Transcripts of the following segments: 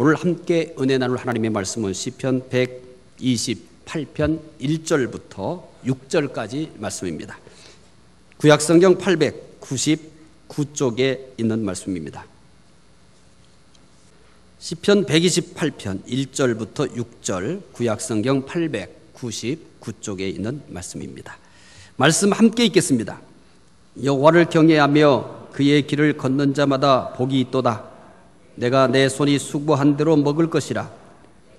오늘 함께 은혜 나눌 하나님의 말씀은 시편 128편 1절부터 6절까지 말씀입니다. 구약성경 899쪽에 있는 말씀입니다. 시편 128편 1절부터 6절, 구약성경 899쪽에 있는 말씀입니다. 말씀 함께 읽겠습니다. 여호와를 경외하며 그의 길을 걷는 자마다 복이 있도다. 내가 내 손이 수고한 대로 먹을 것이라.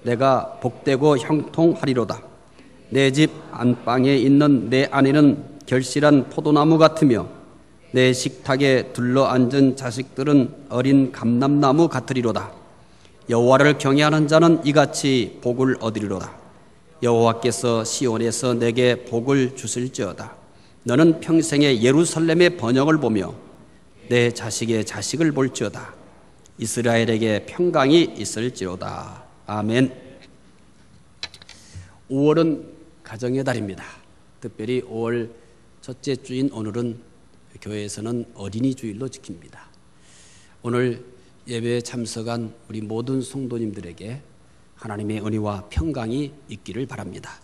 내가 복되고 형통하리로다. 내 집 안방에 있는 내 아내는 결실한 포도나무 같으며 내 식탁에 둘러앉은 자식들은 어린 감람나무 같으리로다. 여호와를 경외하는 자는 이같이 복을 얻으리로다. 여호와께서 시온에서 내게 복을 주실지어다. 너는 평생에 예루살렘의 번영을 보며 내 자식의 자식을 볼지어다. 이스라엘에게 평강이 있을지로다. 아멘. 5월은 가정의 달입니다. 특별히 5월 첫째 주인 오늘은 교회에서는 어린이 주일로 지킵니다. 오늘 예배에 참석한 우리 모든 성도님들에게 하나님의 은혜와 평강이 있기를 바랍니다.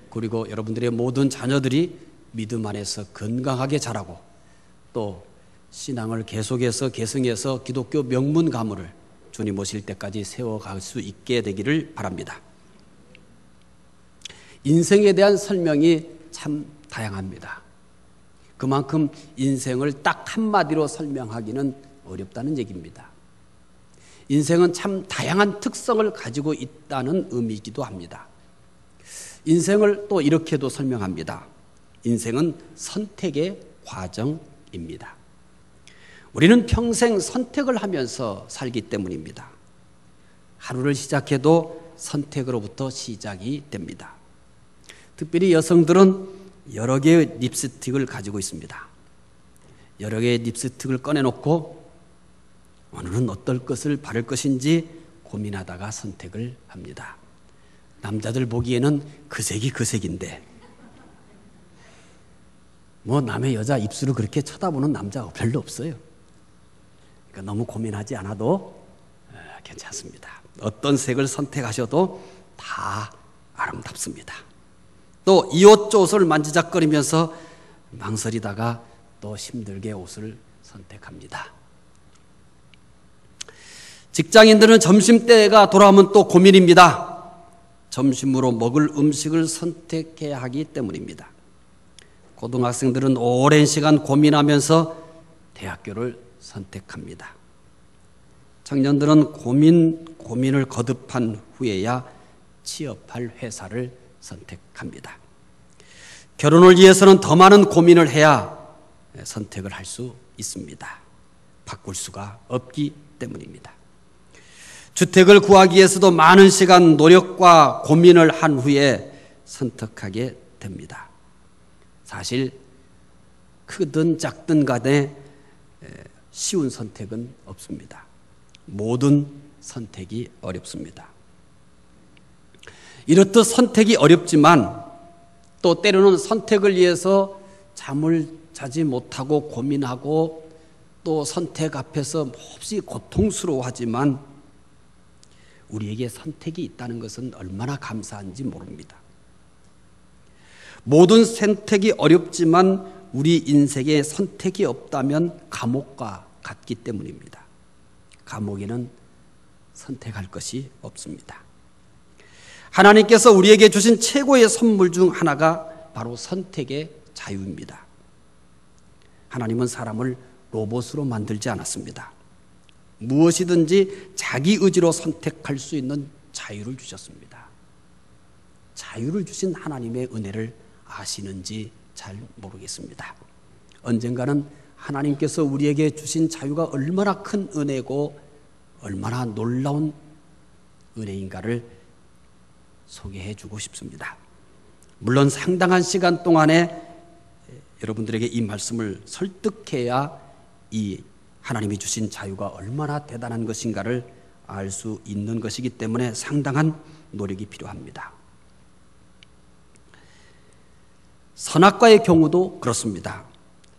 그리고 여러분들의 모든 자녀들이 믿음 안에서 건강하게 자라고 또 신앙을 계속해서 계승해서 기독교 명문 가문을 주님 오실 때까지 세워갈 수 있게 되기를 바랍니다. 인생에 대한 설명이 참 다양합니다. 그만큼 인생을 딱 한마디로 설명하기는 어렵다는 얘기입니다. 인생은 참 다양한 특성을 가지고 있다는 의미이기도 합니다. 인생을 또 이렇게도 설명합니다. 인생은 선택의 과정입니다. 우리는 평생 선택을 하면서 살기 때문입니다. 하루를 시작해도 선택으로부터 시작이 됩니다. 특별히 여성들은 여러 개의 립스틱을 가지고 있습니다. 여러 개의 립스틱을 꺼내놓고 오늘은 어떨 것을 바를 것인지 고민하다가 선택을 합니다. 남자들 보기에는 그 색이 그 색인데 뭐 남의 여자 입술을 그렇게 쳐다보는 남자가 별로 없어요. 그러니까 너무 고민하지 않아도 괜찮습니다. 어떤 색을 선택하셔도 다 아름답습니다. 또 이옷저옷을 만지작거리면서 망설이다가 또 힘들게 옷을 선택합니다. 직장인들은 점심때가 돌아오면 또 고민입니다. 점심으로 먹을 음식을 선택해야 하기 때문입니다. 고등학생들은 오랜 시간 고민하면서 대학교를 선택합니다. 청년들은 고민을 거듭한 후에야 취업할 회사를 선택합니다. 결혼을 위해서는 더 많은 고민을 해야 선택을 할 수 있습니다. 바꿀 수가 없기 때문입니다. 주택을 구하기 위해서도 많은 시간 노력과 고민을 한 후에 선택하게 됩니다. 사실 크든 작든 간에 쉬운 선택은 없습니다. 모든 선택이 어렵습니다. 이렇듯 선택이 어렵지만 또 때로는 선택을 위해서 잠을 자지 못하고 고민하고 또 선택 앞에서 몹시 고통스러워하지만 우리에게 선택이 있다는 것은 얼마나 감사한지 모릅니다. 모든 선택이 어렵지만 우리 인생에 선택이 없다면 감옥과 같기 때문입니다. 감옥에는 선택할 것이 없습니다. 하나님께서 우리에게 주신 최고의 선물 중 하나가 바로 선택의 자유입니다. 하나님은 사람을 로봇으로 만들지 않았습니다. 무엇이든지 자기 의지로 선택할 수 있는 자유를 주셨습니다. 자유를 주신 하나님의 은혜를 아시는지 잘 모르겠습니다. 언젠가는 하나님께서 우리에게 주신 자유가 얼마나 큰 은혜고 얼마나 놀라운 은혜인가를 소개해 주고 싶습니다. 물론 상당한 시간 동안에 여러분들에게 이 말씀을 설득해야 이 하나님이 주신 자유가 얼마나 대단한 것인가를 알 수 있는 것이기 때문에 상당한 노력이 필요합니다. 선악과의 경우도 그렇습니다.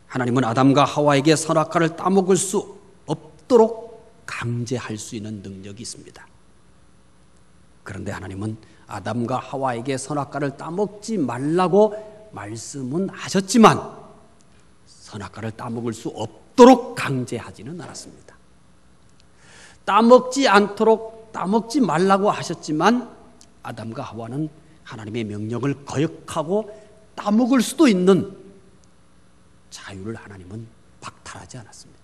하나님은 아담과 하와에게 선악과를 따먹을 수 없도록 강제할 수 있는 능력이 있습니다. 그런데 하나님은 아담과 하와에게 선악과를 따먹지 말라고 말씀은 하셨지만 선악과를 따먹을 수 없도록 강제하지는 않았습니다. 따먹지 않도록 따먹지 말라고 하셨지만 아담과 하와는 하나님의 명령을 거역하고 따먹을 수도 있는 자유를 하나님은 박탈하지 않았습니다.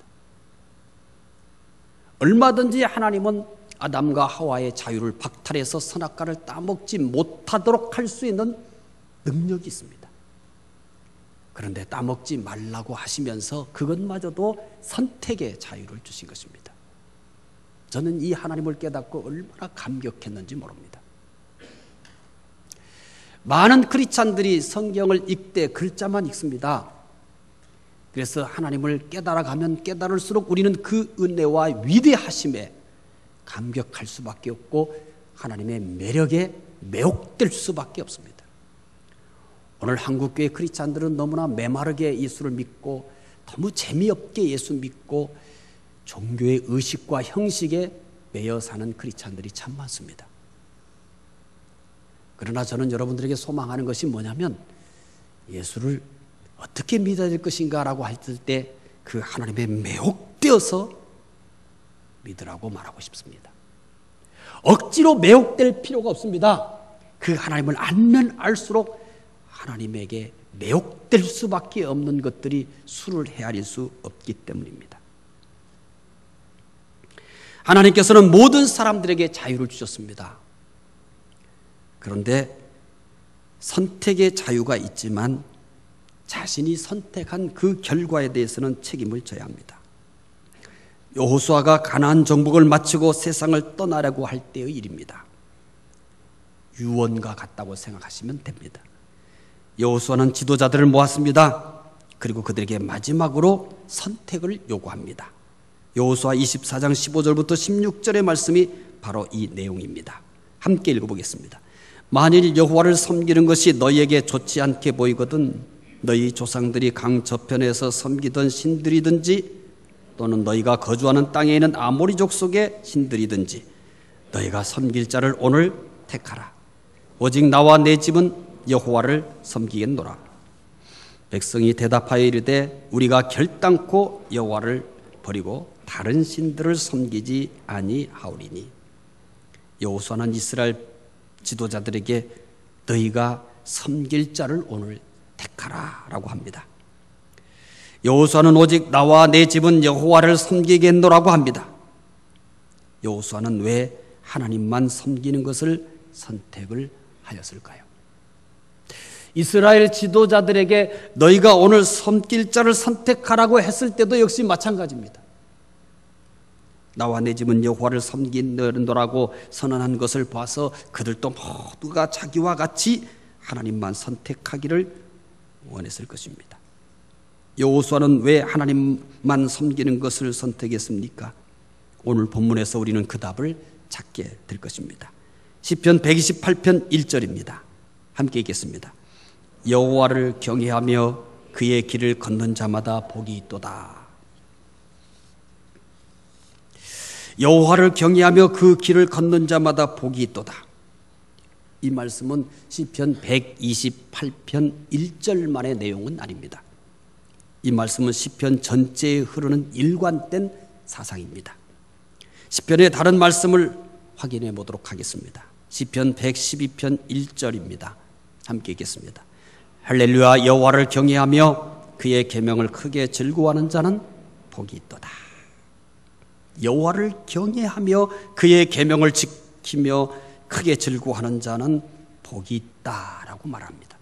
얼마든지 하나님은 아담과 하와의 자유를 박탈해서 선악과를 따먹지 못하도록 할 수 있는 능력이 있습니다. 그런데 따먹지 말라고 하시면서 그것마저도 선택의 자유를 주신 것입니다. 저는 이 하나님을 깨닫고 얼마나 감격했는지 모릅니다. 많은 크리스찬들이 성경을 읽되 글자만 읽습니다. 그래서 하나님을 깨달아가면 깨달을수록 우리는 그 은혜와 위대하심에 감격할 수밖에 없고 하나님의 매력에 매혹될 수밖에 없습니다. 오늘 한국교회 크리스찬들은 너무나 메마르게 예수를 믿고 너무 재미없게 예수 믿고 종교의 의식과 형식에 매여 사는 크리스찬들이 참 많습니다. 그러나 저는 여러분들에게 소망하는 것이 뭐냐면 예수를 어떻게 믿어야 될 것인가 라고 했을 때 그 하나님의 매혹되어서 믿으라고 말하고 싶습니다. 억지로 매혹될 필요가 없습니다. 그 하나님을 알면 알수록 하나님에게 매혹될 수밖에 없는 것들이 수를 헤아릴 수 없기 때문입니다. 하나님께서는 모든 사람들에게 자유를 주셨습니다. 그런데 선택의 자유가 있지만 자신이 선택한 그 결과에 대해서는 책임을 져야 합니다. 여호수아가 가나안 정복을 마치고 세상을 떠나려고 할 때의 일입니다. 유언과 같다고 생각하시면 됩니다. 여호수아는 지도자들을 모았습니다. 그리고 그들에게 마지막으로 선택을 요구합니다. 여호수아 24장 15절부터 16절의 말씀이 바로 이 내용입니다. 함께 읽어보겠습니다. 만일 여호와를 섬기는 것이 너희에게 좋지 않게 보이거든 너희 조상들이 강 저편에서 섬기던 신들이든지 또는 너희가 거주하는 땅에 있는 아모리 족속의 신들이든지 너희가 섬길 자를 오늘 택하라. 오직 나와 내 집은 여호와를 섬기겠노라. 백성이 대답하여 이르되 우리가 결단코 여호와를 버리고 다른 신들을 섬기지 아니하오리니. 여호수아는 이스라엘 지도자들에게 너희가 섬길 자를 오늘 택하라 라고 합니다. 여호수아는 오직 나와 내 집은 여호와를 섬기겠노라고 합니다. 여호수아는 왜 하나님만 섬기는 것을 선택을 하였을까요? 이스라엘 지도자들에게 너희가 오늘 섬길 자를 선택하라고 했을 때도 역시 마찬가지입니다. 나와 내 집은 여호와를 섬기노라고 선언한 것을 봐서 그들도 모두가 자기와 같이 하나님만 선택하기를 원했을 것입니다. 여호수아는 왜 하나님만 섬기는 것을 선택했습니까? 오늘 본문에서 우리는 그 답을 찾게 될 것입니다. 시편 128편 1절입니다. 함께 읽겠습니다. 여호와를 경외하며 그의 길을 걷는 자마다 복이 있도다. 여호와를 경외하며 그 길을 걷는 자마다 복이 있도다. 이 말씀은 시편 128편 1절만의 내용은 아닙니다. 이 말씀은 시편 전체에 흐르는 일관된 사상입니다. 시편의 다른 말씀을 확인해 보도록 하겠습니다. 시편 112편 1절입니다. 함께 읽겠습니다. 할렐루야. 여호와를 경외하며 그의 계명을 크게 즐거워하는 자는 복이 있도다. 여호와를 경외하며 그의 계명을 지키며 크게 즐거워하는 자는 복이 있다라고 말합니다.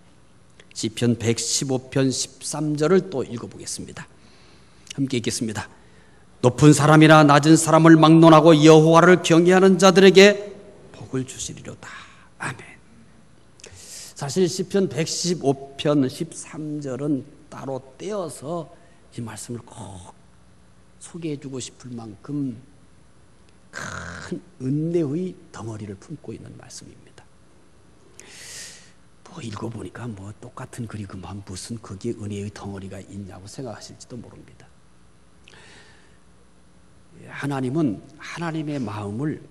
시편 115편 13절을 또 읽어보겠습니다. 함께 읽겠습니다. 높은 사람이나 낮은 사람을 막론하고 여호와를 경외하는 자들에게 복을 주시리로다. 아멘. 사실 시편 115편 13절은 따로 떼어서 이 말씀을 꼭 소개해주고 싶을 만큼 큰 은혜의 덩어리를 품고 있는 말씀입니다. 뭐 읽어보니까 뭐 똑같은 글이구만 무슨 거기에 은혜의 덩어리가 있냐고 생각하실지도 모릅니다. 하나님은 하나님의 마음을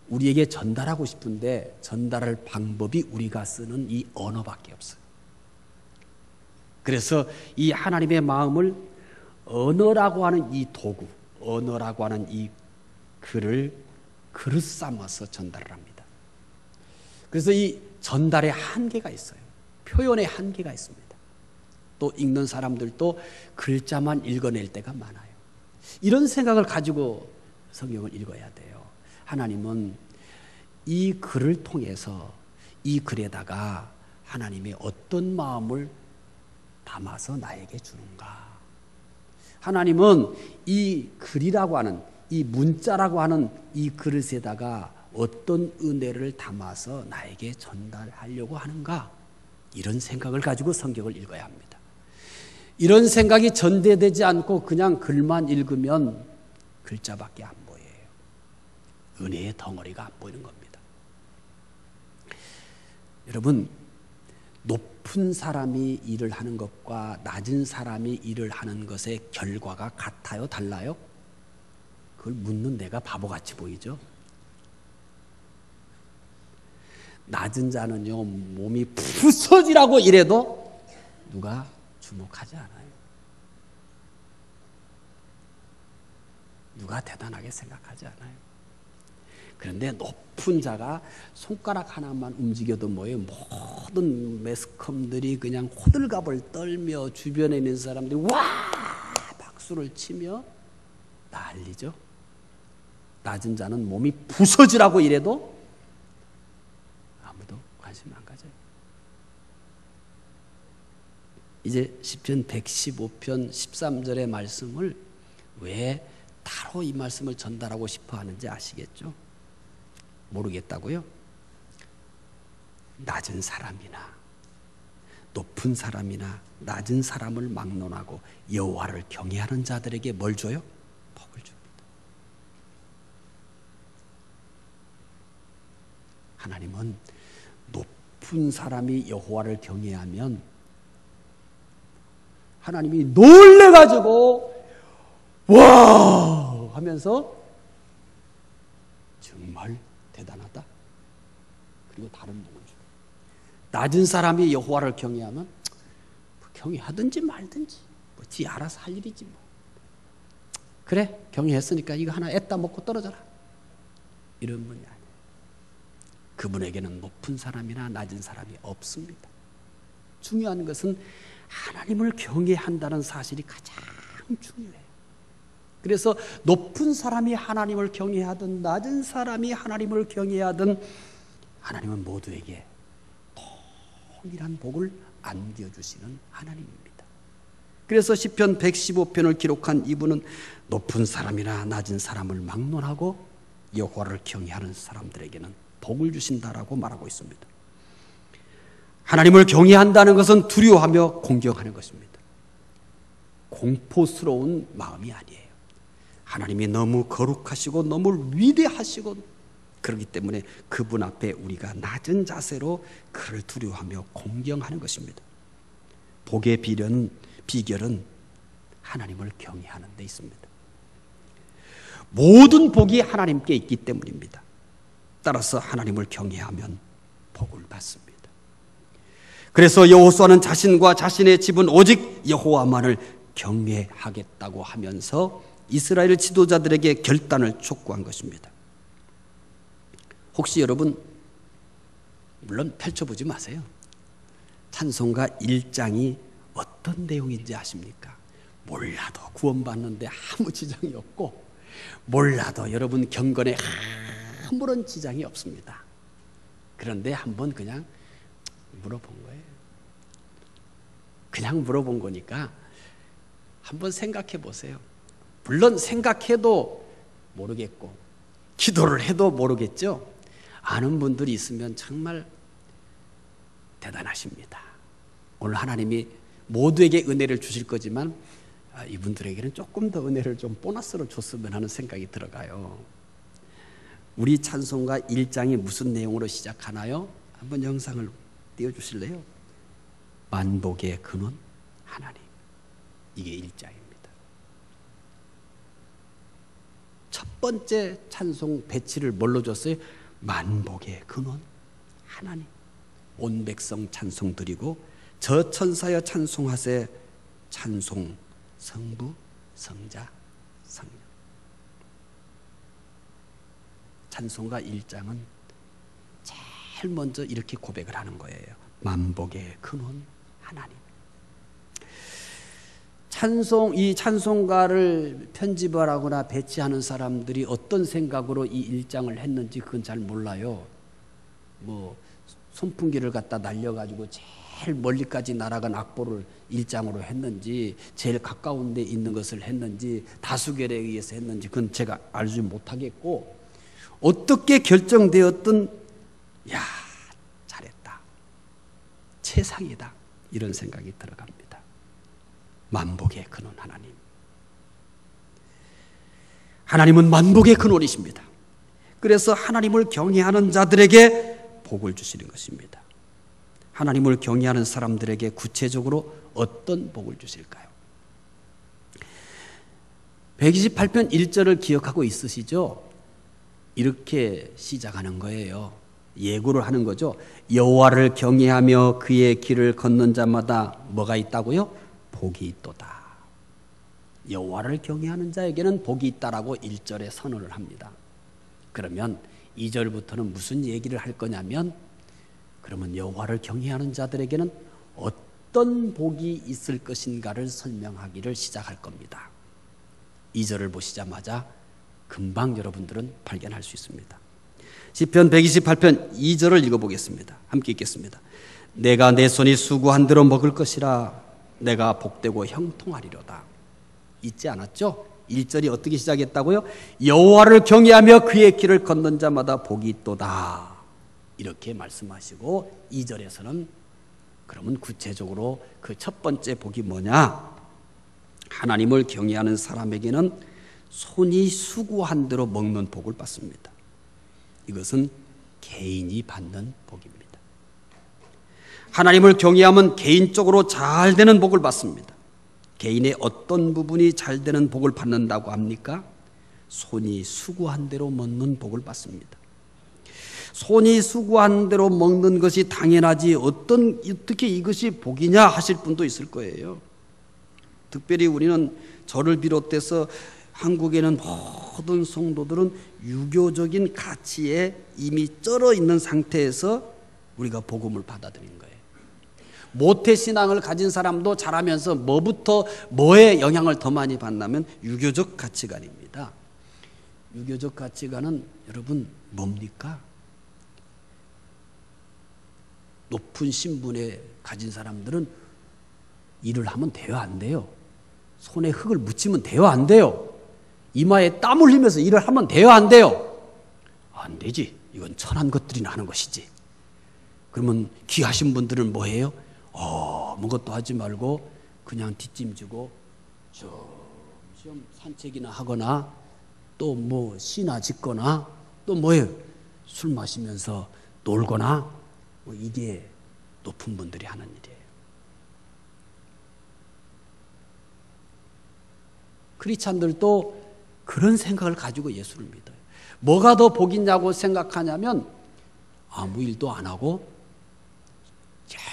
우리에게 전달하고 싶은데 전달할 방법이 우리가 쓰는 이 언어밖에 없어요. 그래서 이 하나님의 마음을 언어라고 하는 이 도구, 언어라고 하는 이 글을 그릇 삼아서 전달을 합니다. 그래서 이 전달의 한계가 있어요. 표현의 한계가 있습니다. 또 읽는 사람들도 글자만 읽어낼 때가 많아요. 이런 생각을 가지고 성경을 읽어야 돼요. 하나님은 이 글을 통해서 이 글에다가 하나님의 어떤 마음을 담아서 나에게 주는가. 하나님은 이 글이라고 하는 이 문자라고 하는 이 그릇에다가 어떤 은혜를 담아서 나에게 전달하려고 하는가. 이런 생각을 가지고 성경을 읽어야 합니다. 이런 생각이 전제되지 않고 그냥 글만 읽으면 글자밖에 안 보여요. 은혜의 덩어리가 안 보이는 겁니다. 여러분, 높은 사람이 일을 하는 것과 낮은 사람이 일을 하는 것의 결과가 같아요? 달라요? 그걸 묻는 내가 바보같이 보이죠? 낮은 자는요, 몸이 부서지라고 이래도 누가 주목하지 않아요. 누가 대단하게 생각하지 않아요. 그런데 높은 자가 손가락 하나만 움직여도 뭐예요? 모든 매스컴들이 그냥 호들갑을 떨며 주변에 있는 사람들이 와! 박수를 치며 난리죠. 낮은 자는 몸이 부서지라고 이래도 아무도 관심 안 가져요. 이제 시편 115편 13절의 말씀을 왜 따로 이 말씀을 전달하고 싶어 하는지 아시겠죠? 모르겠다고요? 낮은 사람이나 높은 사람이나 낮은 사람을 막론하고 여호와를 경외하는 자들에게 뭘 줘요? 복을 줍니다. 하나님은 높은 사람이 여호와를 경외하면 하나님이 놀래가지고 와 하면서 정말 대단하다. 그리고 다른 복을 주고. 낮은 사람이 여호와를 경외하면 경외하든지 말든지 지 알아서 할 일이지 뭐. 그래 경외했으니까 이거 하나 애따 먹고 떨어져라. 이런 분이 아니에요. 그분에게는 높은 사람이나 낮은 사람이 없습니다. 중요한 것은 하나님을 경외한다는 사실이 가장 중요해요. 그래서 높은 사람이 하나님을 경외하든 낮은 사람이 하나님을 경외하든 하나님은 모두에게 동일한 복을 안겨주시는 하나님입니다. 그래서 시편 115편을 기록한 이분은 높은 사람이나 낮은 사람을 막론하고 여호와를 경외하는 사람들에게는 복을 주신다라고 말하고 있습니다. 하나님을 경외한다는 것은 두려워하며 공경하는 것입니다. 공포스러운 마음이 아니에요. 하나님이 너무 거룩하시고 너무 위대하시고 그렇기 때문에 그분 앞에 우리가 낮은 자세로 그를 두려워하며 공경하는 것입니다. 복의 비결은 하나님을 경외하는 데 있습니다. 모든 복이 하나님께 있기 때문입니다. 따라서 하나님을 경외하면 복을 받습니다. 그래서 여호수아는 자신과 자신의 집은 오직 여호와만을 경외하겠다고 하면서 이스라엘 지도자들에게 결단을 촉구한 것입니다. 혹시 여러분 물론 펼쳐보지 마세요. 찬송가 1장이 어떤 내용인지 아십니까? 몰라도 구원받는데 아무 지장이 없고 몰라도 여러분 경건에 아무런 지장이 없습니다. 그런데 한번 그냥 물어본 거예요. 그냥 물어본 거니까 한번 생각해 보세요. 물론 생각해도 모르겠고 기도를 해도 모르겠죠. 아는 분들이 있으면 정말 대단하십니다. 오늘 하나님이 모두에게 은혜를 주실 거지만 이분들에게는 조금 더 은혜를 좀 보너스로 줬으면 하는 생각이 들어가요. 우리 찬송가 1장이 무슨 내용으로 시작하나요? 한번 영상을 띄워주실래요? 만복의 근원 하나님. 이게 1장입니다. 첫 번째 찬송 배치를 뭘로 줬어요? 만복의 근원 하나님. 온 백성 찬송 드리고 저 천사여 찬송하세 찬송 성부 성자 성령. 찬송가 1장은 제일 먼저 이렇게 고백을 하는 거예요. 만복의 근원 하나님. 이 찬송가를 편집을 하거나 배치하는 사람들이 어떤 생각으로 이 1장을 했는지 그건 잘 몰라요. 뭐 선풍기를 갖다 날려가지고 제일 멀리까지 날아간 악보를 1장으로 했는지, 제일 가까운 데 있는 것을 했는지, 다수결에 의해서 했는지 그건 제가 알지 못하겠고, 어떻게 결정되었든 야, 잘했다, 최상이다, 이런 생각이 들어갑니다. 만복의 근원 하나님. 하나님은 만복의 근원이십니다. 그래서 하나님을 경외하는 자들에게 복을 주시는 것입니다. 하나님을 경외하는 사람들에게 구체적으로 어떤 복을 주실까요? 128편 1절을 기억하고 있으시죠? 이렇게 시작하는 거예요. 예고를 하는 거죠. 여호와를 경외하며 그의 길을 걷는 자마다 뭐가 있다고요? 복이 있도다. 여호와를 경외하는 자에게는 복이 있다라고 1절에 선언을 합니다. 그러면 2절부터는 무슨 얘기를 할 거냐면, 그러면 여호와를 경외하는 자들에게는 어떤 복이 있을 것인가를 설명하기를 시작할 겁니다. 2절을 보시자마자 금방 여러분들은 발견할 수 있습니다. 시편 128편 2절을 읽어보겠습니다. 함께 읽겠습니다. 내가 내 손이 수고한 대로 먹을 것이라 내가 복되고 형통하리로다. 잊지 않았죠? 1절이 어떻게 시작했다고요? 여호와를 경외하며 그의 길을 걷는 자마다 복이 있도다, 이렇게 말씀하시고 2절에서는 그러면 구체적으로 그 첫 번째 복이 뭐냐? 하나님을 경외하는 사람에게는 손이 수고한 대로 먹는 복을 받습니다. 이것은 개인이 받는 복입니다. 하나님을 경외하면 개인적으로 잘 되는 복을 받습니다. 개인의 어떤 부분이 잘 되는 복을 받는다고 합니까? 손이 수고한 대로 먹는 복을 받습니다. 손이 수고한 대로 먹는 것이 당연하지 어떻게 이것이 복이냐 하실 분도 있을 거예요. 특별히 우리는 저를 비롯해서 한국에는 모든 성도들은 유교적인 가치에 이미 쩔어 있는 상태에서 우리가 복음을 받아들인 거예요. 모태신앙을 가진 사람도 자라면서 뭐에 영향을 더 많이 받냐면 유교적 가치관입니다. 유교적 가치관은 여러분 뭡니까? 높은 신분에 가진 사람들은 일을 하면 돼요, 안 돼요? 손에 흙을 묻히면 돼요, 안 돼요? 이마에 땀 흘리면서 일을 하면 돼요, 안 돼요? 안 되지. 이건 천한 것들이나 하는 것이지. 그러면 귀하신 분들은 뭐해요? 아무것도 하지 말고 그냥 뒷짐지고 좀 산책이나 하거나 또 뭐 시나 짓거나 또 뭐예요? 술 마시면서 놀거나 뭐 이게 높은 분들이 하는 일이에요. 크리스찬들도 그런 생각을 가지고 예수를 믿어요. 뭐가 더 복이냐고 생각하냐면 아무 일도 안 하고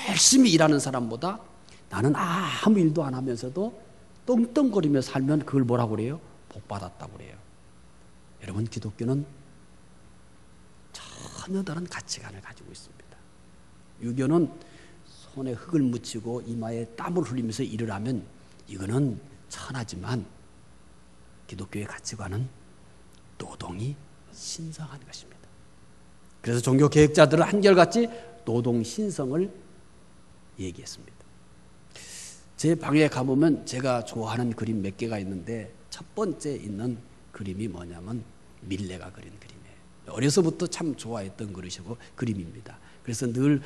열심히 일하는 사람보다 나는 아무 일도 안 하면서도 떵떵거리며 살면 그걸 뭐라고 그래요? 복 받았다고 그래요. 여러분, 기독교는 전혀 다른 가치관을 가지고 있습니다. 유교는 손에 흙을 묻히고 이마에 땀을 흘리면서 일을 하면 이거는 천하지만 기독교의 가치관은 노동이 신성한 것입니다. 그래서 종교 개혁자들은 한결같이 노동 신성을 얘기했습니다. 제 방에 가보면 제가 좋아하는 그림 몇 개가 있는데 첫 번째 있는 그림이 뭐냐면 밀레가 그린 그림이에요. 어려서부터 참 좋아했던 그림입니다. 그래서 늘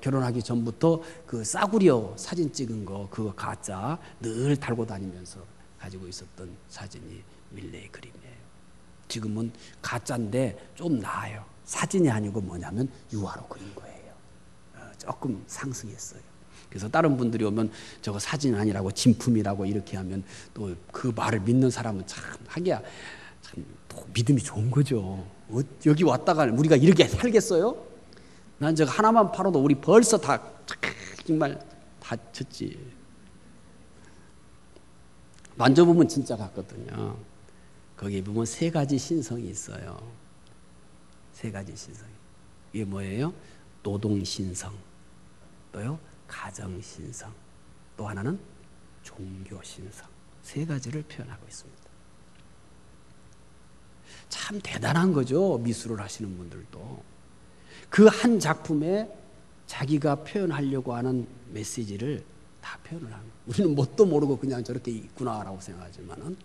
결혼하기 전부터 그 싸구려 사진 찍은 거, 그거 가짜 늘 달고 다니면서 가지고 있었던 사진이 밀레의 그림이에요. 지금은 가짜인데 좀 나아요. 사진이 아니고 뭐냐면 유화로 그린 거예요. 조금 상승했어요. 그래서 다른 분들이 오면 저거 사진 아니라고 진품이라고 이렇게 하면 또 그 말을 믿는 사람은 참 하기야 참 믿음이 좋은 거죠. 여기 왔다가 우리가 이렇게 살겠어요? 난 저거 하나만 팔아도 우리 벌써 다 정말 다 졌지. 만져보면 진짜 같거든요. 거기에 보면 세 가지 신성이 있어요. 세 가지 신성. 이게 뭐예요? 노동 신성, 또요 가정 신성, 또 하나는 종교 신성. 세 가지를 표현하고 있습니다. 참 대단한 거죠. 미술을 하시는 분들도 그 한 작품에 자기가 표현하려고 하는 메시지를 다 표현을 합니다. 우리는 뭣도 모르고 그냥 저렇게 있구나라고 생각하지만은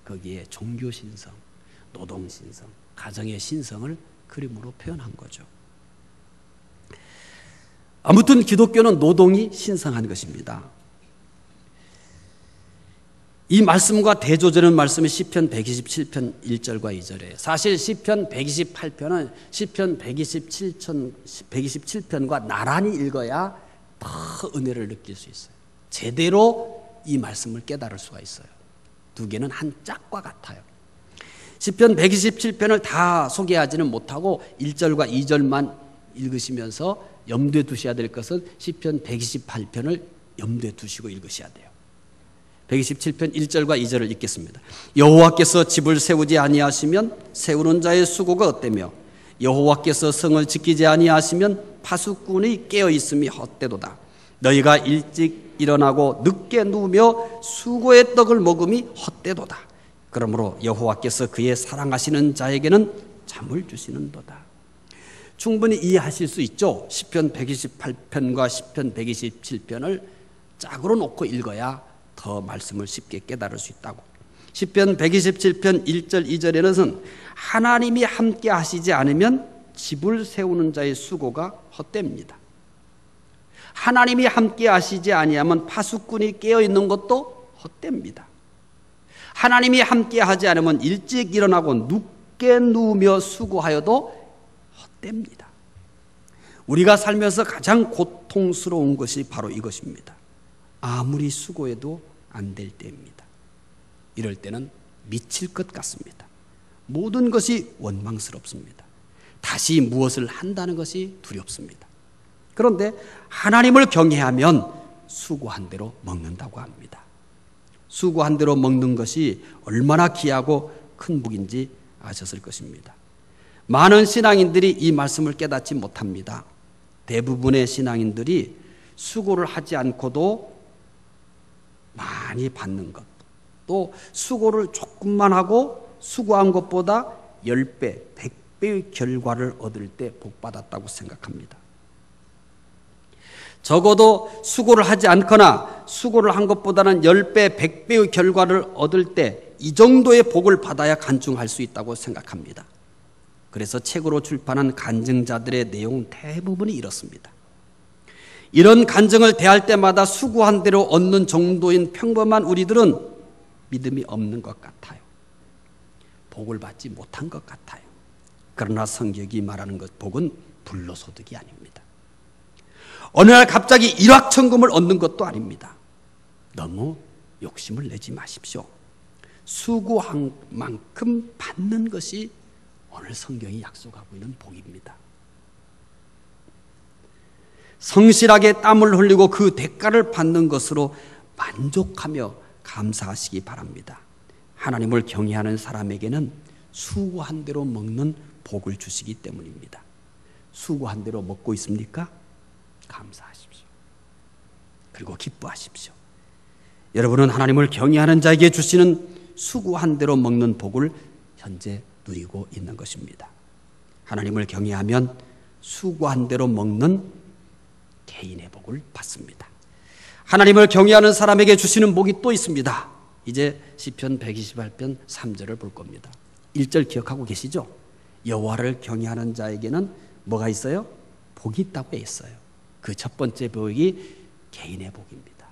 거기에 종교 신성, 노동 신성, 가정의 신성을 그림으로 표현한 거죠. 아무튼 기독교는 노동이 신성한 것입니다. 이 말씀과 대조되는 말씀이 시편 127편 1절과 2절이에요. 사실 시편 128편은 시편 127편과 나란히 읽어야 더 은혜를 느낄 수 있어요. 제대로 이 말씀을 깨달을 수가 있어요. 두 개는 한 짝과 같아요. 시편 127편을 다 소개하지는 못하고 1절과 2절만 읽으시면서 염두에 두셔야 될 것은 시편 128편을 염두에 두시고 읽으셔야 돼요. 127편 1절과 2절을 읽겠습니다. 여호와께서 집을 세우지 아니하시면 세우는 자의 수고가 헛되며 여호와께서 성을 지키지 아니하시면 파수꾼이 깨어있음이 헛되도다. 너희가 일찍 일어나고 늦게 누우며 수고의 떡을 먹음이 헛되도다. 그러므로 여호와께서 그의 사랑하시는 자에게는 잠을 주시는도다. 충분히 이해하실 수 있죠. 시편 128편과 시편 127편을 짝으로 놓고 읽어야 더 말씀을 쉽게 깨달을 수 있다고. 시편 127편 1절 2절에는 하나님이 함께 하시지 않으면 집을 세우는 자의 수고가 헛됩니다. 하나님이 함께 하시지 아니하면 파수꾼이 깨어있는 것도 헛됩니다. 하나님이 함께 하지 않으면 일찍 일어나고 늦게 누우며 수고하여도 헛됩니다. 우리가 살면서 가장 고통스러운 것이 바로 이것입니다. 아무리 수고해도 안 될 때입니다. 이럴 때는 미칠 것 같습니다. 모든 것이 원망스럽습니다. 다시 무엇을 한다는 것이 두렵습니다. 그런데 하나님을 경외하면 수고한 대로 먹는다고 합니다. 수고한 대로 먹는 것이 얼마나 귀하고 큰 복인지 아셨을 것입니다. 많은 신앙인들이 이 말씀을 깨닫지 못합니다. 대부분의 신앙인들이 수고를 하지 않고도 많이 받는 것, 또 수고를 조금만 하고 수고한 것보다 10배, 100배의 결과를 얻을 때 복받았다고 생각합니다. 적어도 수고를 하지 않거나 수고를 한 것보다는 10배, 100배의 결과를 얻을 때 이 정도의 복을 받아야 간증할 수 있다고 생각합니다. 그래서 책으로 출판한 간증자들의 내용 대부분이 이렇습니다. 이런 간증을 대할 때마다 수고한 대로 얻는 정도인 평범한 우리들은 믿음이 없는 것 같아요. 복을 받지 못한 것 같아요. 그러나 성경이 말하는 것 복은 불로소득이 아닙니다. 어느 날 갑자기 일확천금을 얻는 것도 아닙니다. 너무 욕심을 내지 마십시오. 수고한 만큼 받는 것이 오늘 성경이 약속하고 있는 복입니다. 성실하게 땀을 흘리고 그 대가를 받는 것으로 만족하며 감사하시기 바랍니다. 하나님을 경외하는 사람에게는 수고한 대로 먹는 복을 주시기 때문입니다. 수고한 대로 먹고 있습니까? 감사하십시오. 그리고 기뻐하십시오. 여러분은 하나님을 경외하는 자에게 주시는 수고한 대로 먹는 복을 현재 누리고 있는 것입니다. 하나님을 경외하면 수고한 대로 먹는 개인의 복을 받습니다. 하나님을 경외하는 사람에게 주시는 복이 또 있습니다. 이제 시편 128편 3절을 볼 겁니다. 1절 기억하고 계시죠? 여호와를 경외하는 자에게는 뭐가 있어요? 복이 있다고 했어요. 그 첫 번째 복이 개인의 복입니다.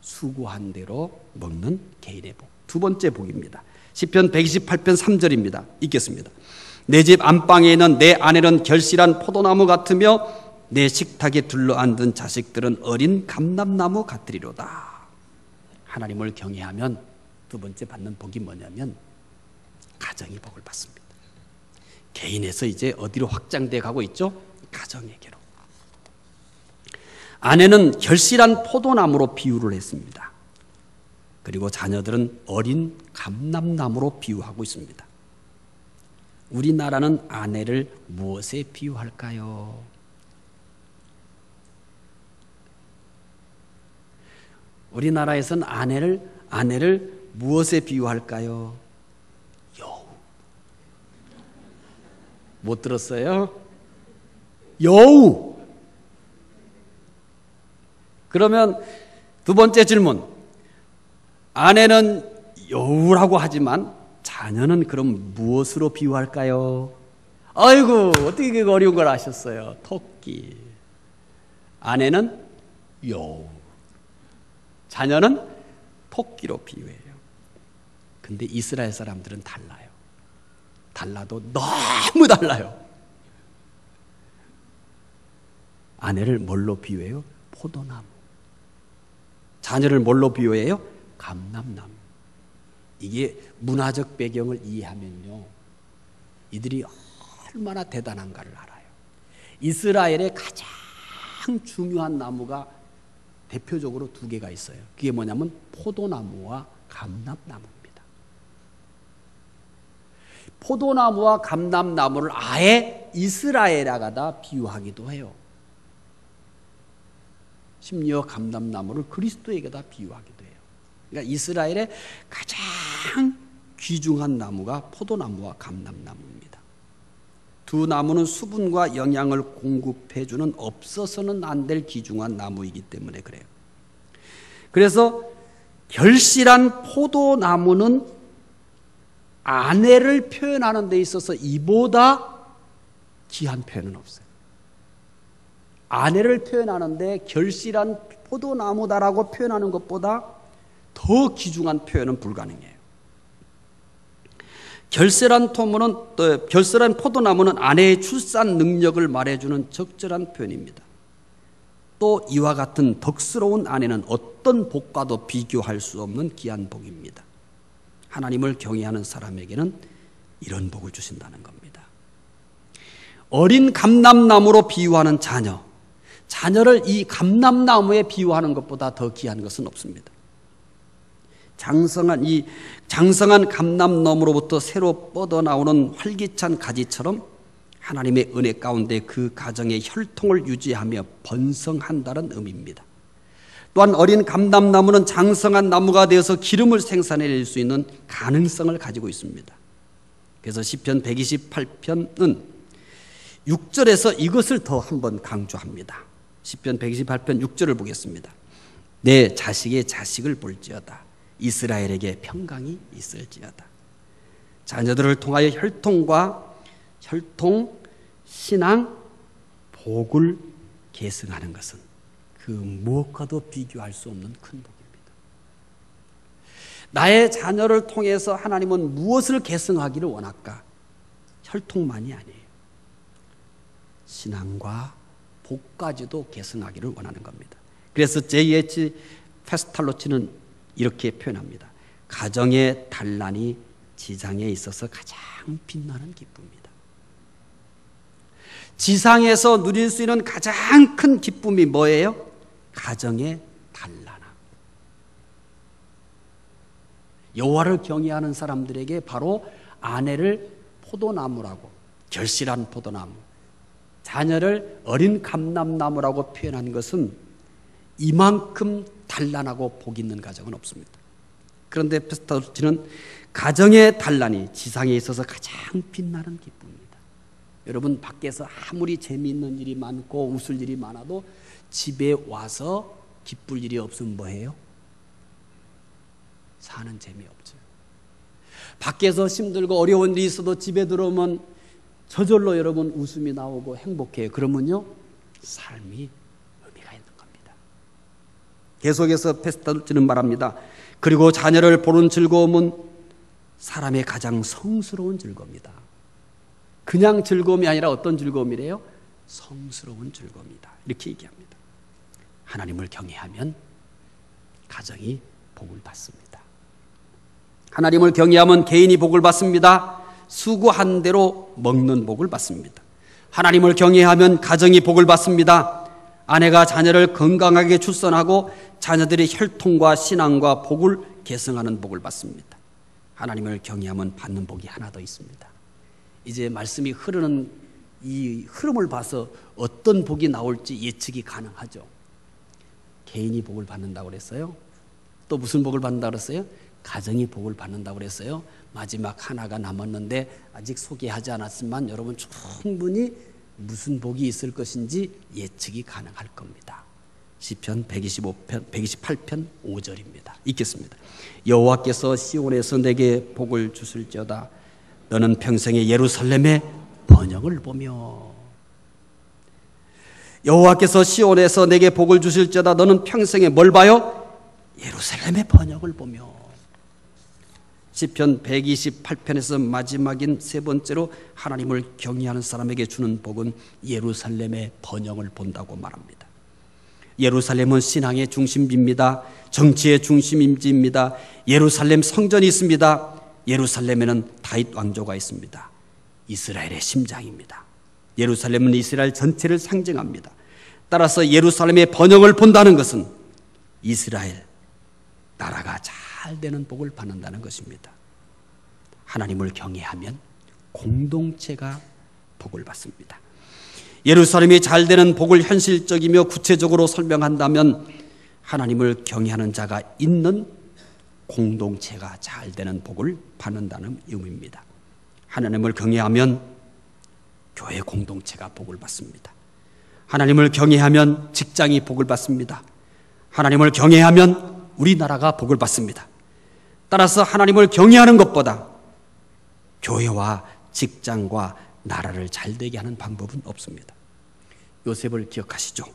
수고한 대로 먹는 개인의 복. 두 번째 복입니다. 시편 128편 3절입니다. 읽겠습니다. 내 집 안방에 있는 내 아내는 결실한 포도나무 같으며 내 식탁에 둘러앉은 자식들은 어린 감람나무 같으리로다. 하나님을 경외하면 두 번째 받는 복이 뭐냐면 가정이 복을 받습니다. 개인에서 이제 어디로 확장돼 가고 있죠? 가정에게로. 아내는 결실한 포도나무로 비유를 했습니다. 그리고 자녀들은 어린 감람나무로 비유하고 있습니다. 우리나라는 아내를 무엇에 비유할까요? 우리나라에서는 아내를 무엇에 비유할까요? 여우. 못 들었어요? 여우. 그러면 두 번째 질문. 아내는 여우라고 하지만 자녀는 그럼 무엇으로 비유할까요? 아이고, 어떻게 그 어려운 걸 아셨어요? 토끼. 아내는 여우. 자녀는 토끼로 비유해요. 근데 이스라엘 사람들은 달라요. 달라도 너무 달라요. 아내를 뭘로 비유해요? 포도나무. 자녀를 뭘로 비유해요? 감람나무. 이게 문화적 배경을 이해하면요, 이들이 얼마나 대단한가를 알아요. 이스라엘의 가장 중요한 나무가 대표적으로 두 개가 있어요. 그게 뭐냐면 포도나무와 감람나무입니다. 포도나무와 감람나무를 아예 이스라엘에다가 비유하기도 해요. 심지어 감람나무를 그리스도에게다 비유하기도 해요. 그러니까 이스라엘의 가장 귀중한 나무가 포도나무와 감람나무입니다. 두 나무는 수분과 영양을 공급해주는 없어서는 안 될 귀중한 나무이기 때문에 그래요. 그래서 결실한 포도나무는 아내를 표현하는 데 있어서 이보다 귀한 표현은 없어요. 아내를 표현하는데 결실한 포도나무다라고 표현하는 것보다 더 귀중한 표현은 불가능해요. 결실한 포도나무는 아내의 출산 능력을 말해주는 적절한 표현입니다. 또 이와 같은 덕스러운 아내는 어떤 복과도 비교할 수 없는 귀한 복입니다. 하나님을 경외하는 사람에게는 이런 복을 주신다는 겁니다. 어린 감람나무로 비유하는 자녀를 이 감람나무에 비유하는 것보다 더 귀한 것은 없습니다. 장성한 감람나무로부터 새로 뻗어나오는 활기찬 가지처럼 하나님의 은혜 가운데 그 가정의 혈통을 유지하며 번성한다는 의미입니다. 또한 어린 감람나무는 장성한 나무가 되어서 기름을 생산해낼 수 있는 가능성을 가지고 있습니다. 그래서 시편 128편은 6절에서 이것을 더 한번 강조합니다. 시편 128편 6절을 보겠습니다. 내 자식의 자식을 볼지어다. 이스라엘에게 평강이 있을지어다. 자녀들을 통하여 혈통, 신앙, 복을 계승하는 것은 그 무엇과도 비교할 수 없는 큰 복입니다. 나의 자녀를 통해서 하나님은 무엇을 계승하기를 원할까? 혈통만이 아니에요. 신앙과 복까지도 계승하기를 원하는 겁니다. 그래서 J.H. 페스탈로치는 이렇게 표현합니다. 가정의 단란이 지상에 있어서 가장 빛나는 기쁨입니다. 지상에서 누릴 수 있는 가장 큰 기쁨이 뭐예요? 가정의 단란함. 여호와를 경외하는 사람들에게 바로 아내를 포도나무라고, 결실한 포도나무, 자녀를 어린 감람나무라고 표현한 것은 이만큼 단란하고 복 있는 가정은 없습니다. 그런데 페스탈로치는 가정의 단란이 지상에 있어서 가장 빛나는 기쁨입니다. 여러분, 밖에서 아무리 재미있는 일이 많고 웃을 일이 많아도 집에 와서 기쁠 일이 없으면 뭐해요? 사는 재미없죠. 밖에서 힘들고 어려운 일이 있어도 집에 들어오면 저절로 여러분 웃음이 나오고 행복해요. 그러면요, 삶이 의미가 있는 겁니다. 계속해서 페스탈로치는 말합니다. 그리고 자녀를 보는 즐거움은 사람의 가장 성스러운 즐거움이다. 그냥 즐거움이 아니라 어떤 즐거움이래요? 성스러운 즐거움이다. 이렇게 얘기합니다. 하나님을 경외하면 가정이 복을 받습니다. 하나님을 경외하면 개인이 복을 받습니다. 수고한 대로 먹는 복을 받습니다. 하나님을 경외하면 가정이 복을 받습니다. 아내가 자녀를 건강하게 출산하고 자녀들의 혈통과 신앙과 복을 계승하는 복을 받습니다. 하나님을 경외하면 받는 복이 하나 더 있습니다. 이제 말씀이 흐르는 이 흐름을 봐서 어떤 복이 나올지 예측이 가능하죠. 개인이 복을 받는다고 그랬어요. 또 무슨 복을 받는다고 그랬어요? 가정이 복을 받는다고 그랬어요. 마지막 하나가 남았는데 아직 소개하지 않았지만 여러분 충분히 무슨 복이 있을 것인지 예측이 가능할 겁니다. 시편 128편 5절입니다. 읽겠습니다. 여호와께서 시온에서 내게 복을 주실지어다. 너는 평생에 예루살렘의 번영을 보며. 여호와께서 시온에서 내게 복을 주실지어다. 너는 평생에 뭘 봐요? 예루살렘의 번영을 보며. 시편 128편에서 마지막인 세 번째로 하나님을 경외하는 사람에게 주는 복은 예루살렘의 번영을 본다고 말합니다. 예루살렘은 신앙의 중심지입니다. 정치의 중심지입니다. 예루살렘 성전이 있습니다. 예루살렘에는 다윗 왕조가 있습니다. 이스라엘의 심장입니다. 예루살렘은 이스라엘 전체를 상징합니다. 따라서 예루살렘의 번영을 본다는 것은 이스라엘 나라가 잘 되는 복을 받는다는 것입니다. 하나님을 경외하면 공동체가 복을 받습니다. 예루살렘이 잘 되는 복을 현실적이며 구체적으로 설명한다면 하나님을 경외하는 자가 있는 공동체가 잘 되는 복을 받는다는 의미입니다. 하나님을 경외하면 교회 공동체가 복을 받습니다. 하나님을 경외하면 직장이 복을 받습니다. 하나님을 경외하면 우리나라가 복을 받습니다. 따라서 하나님을 경외하는 것보다 교회와 직장과 나라를 잘 되게 하는 방법은 없습니다. 요셉을 기억하시죠?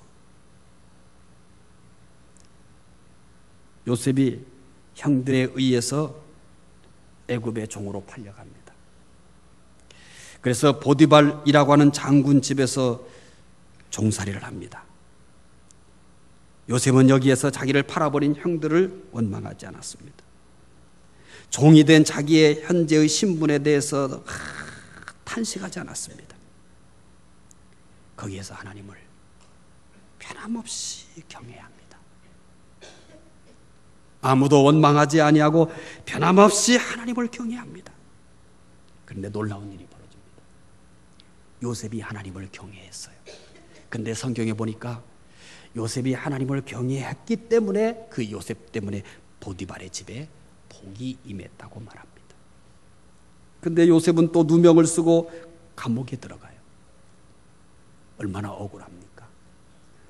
요셉이 형들에 의해서 애굽의 종으로 팔려갑니다. 그래서 보디발이라고 하는 장군 집에서 종살이를 합니다. 요셉은 여기에서 자기를 팔아버린 형들을 원망하지 않았습니다. 종이 된 자기의 현재의 신분에 대해서 탄식하지 않았습니다. 거기에서 하나님을 변함없이 경외합니다. 아무도 원망하지 아니하고 변함없이 하나님을 경외합니다. 그런데 놀라운 일이 벌어집니다. 요셉이 하나님을 경외했어요. 근데 성경에 보니까 요셉이 하나님을 경외했기 때문에 그 요셉 때문에 보디발의 집에 복이 임했다고 말합니다. 근데 요셉은 또 누명을 쓰고 감옥에 들어가요. 얼마나 억울합니까?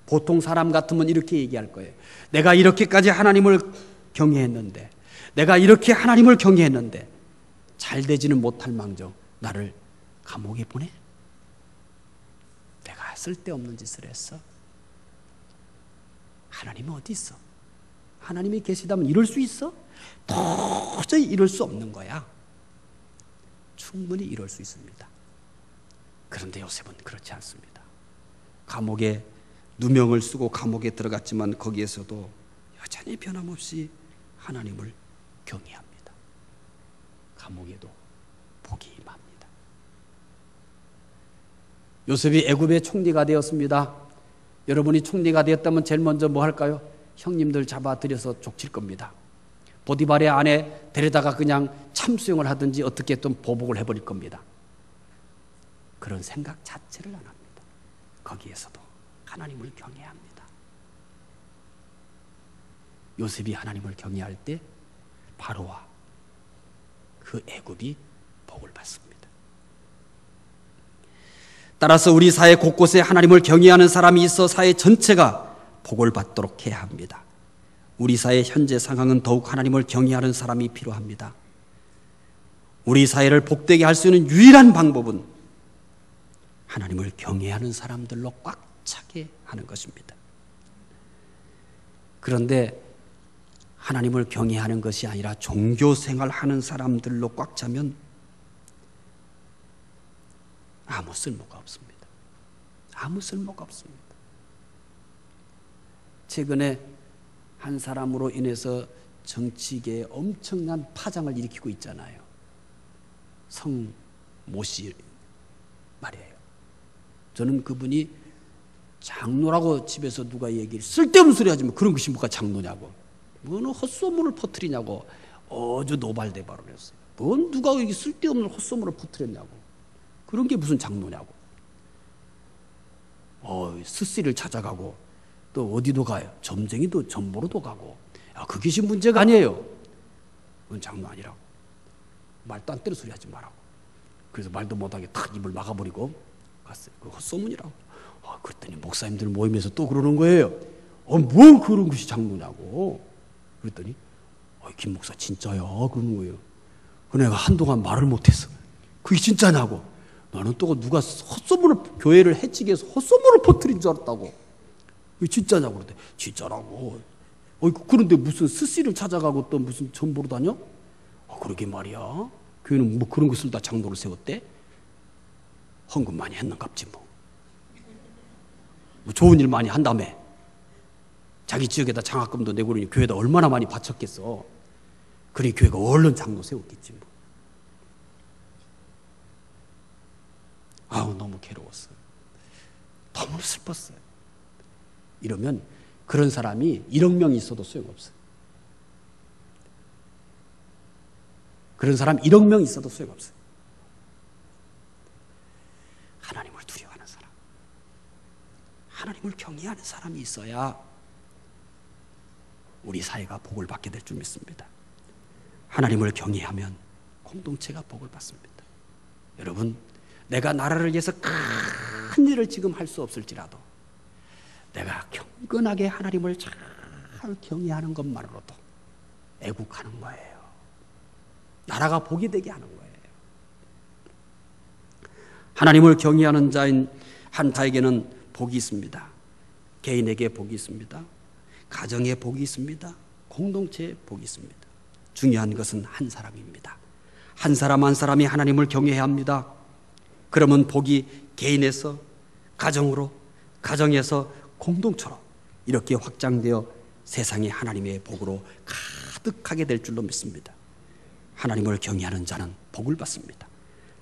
보통 사람 같으면 이렇게 얘기할 거예요. 내가 이렇게까지 하나님을 경외했는데, 내가 이렇게 하나님을 경외했는데 잘 되지는 못할 망정 나를 감옥에 보내? 내가 쓸데없는 짓을 했어? 하나님은 어디 있어? 하나님이 계시다면 이럴 수 있어? 도저히 이럴 수 없는 거야. 충분히 이럴 수 있습니다. 그런데 요셉은 그렇지 않습니다. 감옥에 누명을 쓰고 감옥에 들어갔지만 거기에서도 여전히 변함없이 하나님을 경외합니다. 감옥에도 복이 임합니다. 요셉이 애굽의 총리가 되었습니다. 여러분이 총리가 되었다면 제일 먼저 뭐 할까요? 형님들 잡아들여서 족칠 겁니다. 보디발의 아내 데려다가 그냥 참수용을 하든지 어떻게든 보복을 해버릴 겁니다. 그런 생각 자체를 안 합니다. 거기에서도 하나님을 경외합니다. 요셉이 하나님을 경외할 때 바로와 그 애굽이 복을 받습니다. 따라서 우리 사회 곳곳에 하나님을 경외하는 사람이 있어 사회 전체가 복을 받도록 해야 합니다. 우리 사회 현재 상황은 더욱 하나님을 경외하는 사람이 필요합니다. 우리 사회를 복되게 할 수 있는 유일한 방법은 하나님을 경외하는 사람들로 꽉 차게 하는 것입니다. 그런데 하나님을 경외하는 것이 아니라 종교 생활하는 사람들로 꽉 차면 아무 쓸모가 없습니다. 아무 쓸모가 없습니다. 최근에 한 사람으로 인해서 정치계에 엄청난 파장을 일으키고 있잖아요. 성모 씨 말이에요. 저는 그분이 장로라고 집에서 누가 얘기를 쓸데없는 소리 하지 마. 그런 것이 뭐가 장로냐고. 뭔 헛소문을 퍼뜨리냐고 어주 노발대발을 했어요. 뭔 누가 여기 쓸데없는 헛소문을 퍼뜨렸냐고. 그런 게 무슨 장로냐고. 스시를 찾아가고 또 어디도 가요. 점쟁이도 점보로도 가고. 그것이 문제가 아니에요. 그건 장로 아니라고. 말도 안 되는 소리 하지 말라고. 그래서 말도 못하게 탁 입을 막아버리고 갔어요. 그 헛소문이라고. 그랬더니 목사님들 모임에서 또 그러는 거예요. 뭐 그런 것이 장로냐고. 그랬더니 김 목사 진짜야 그러는 거예요. 그 내가 한동안 말을 못했어. 그게 진짜냐고. 나는 또 누가 헛소문을 교회를 해치기 위해서 헛소문을 퍼뜨린 줄 알았다고. 그게 진짜냐고. 그러더니 진짜라고. 그런데 무슨 스시를 찾아가고 또 무슨 전보로 다녀? 그러게 말이야. 교회는 뭐 그런 것을 다 장로를 세웠대? 헌금 많이 했는갑지 뭐. 좋은 일 많이 한다며. 자기 지역에다 장학금도 내고 그러니 교회에다 얼마나 많이 바쳤겠어. 그러니 교회가 얼른 장로 세웠겠지 뭐. 너무 괴로웠어요. 너무 슬펐어요. 이러면 그런 사람이 1억 명이 있어도 소용없어요. 그런 사람 1억 명 있어도 소용없어요. 하나님을 두려워하는 사람, 하나님을 경외하는 사람이 있어야 우리 사회가 복을 받게 될 줄 믿습니다. 하나님을 경외하면 공동체가 복을 받습니다. 여러분, 내가 나라를 위해서 큰 일을 지금 할 수 없을지라도 내가 경건하게 하나님을 잘 경외하는 것만으로도 애국하는 거예요. 나라가 복이 되게 하는 거예요. 하나님을 경외하는 자인 한 자에게는 복이 있습니다. 개인에게 복이 있습니다. 가정에 복이 있습니다. 공동체에 복이 있습니다. 중요한 것은 한 사람입니다. 한 사람 한 사람이 하나님을 경외해야 합니다. 그러면 복이 개인에서 가정으로, 가정에서 공동체로 이렇게 확장되어 세상에 하나님의 복으로 가득하게 될 줄로 믿습니다. 하나님을 경외하는 자는 복을 받습니다.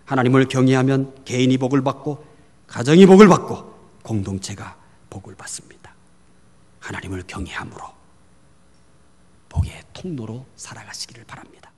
하나님을 경외하면 개인이 복을 받고 가정이 복을 받고 공동체가 복을 받습니다. 하나님을 경외함으로 복의 통로로 살아가시기를 바랍니다.